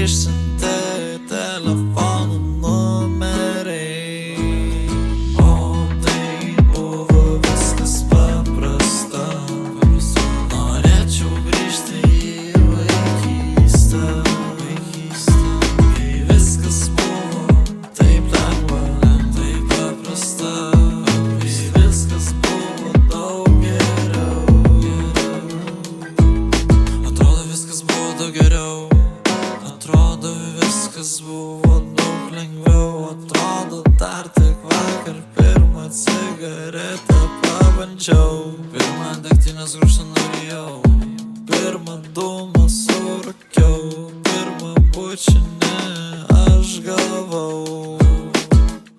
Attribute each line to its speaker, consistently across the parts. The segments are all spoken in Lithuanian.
Speaker 1: išsiuntė telefonų numeriai. O tai buvo viskas paprasta. Norėčiau grįžti į vaikystę, kai viskas buvo taip lengva, taip paprasta, kai viskas buvo daug geriau. Atrodo viskas buvo daug geriau, atrodo viskas buvo daug lengviau. Atrodo dar tik vakar pirmą cigaretę pabandžiau, pirmą degtinės gurkštą nurijau, pirmą dūmą surūkiau, pirmą bučinį aš gavau,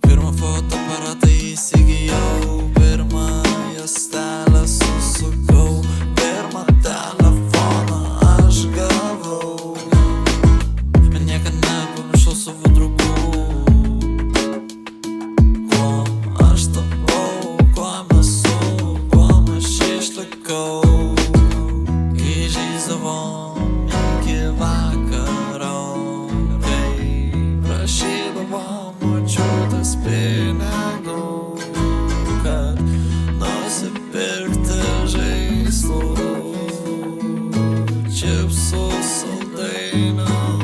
Speaker 1: pirmą fotoaparatą įsigijau, pirmą juostelę susukau, pirmą telefoną aš gavau. Bet niekad nepamiršau savo draugų, kuom aš tapau, kuom esu, kuom aš išlikau. Kai žaisdavom iki vakaro, kai prašydavom močiutės pinigų, kad nusipirkti žaislų, čipsų, saldainių.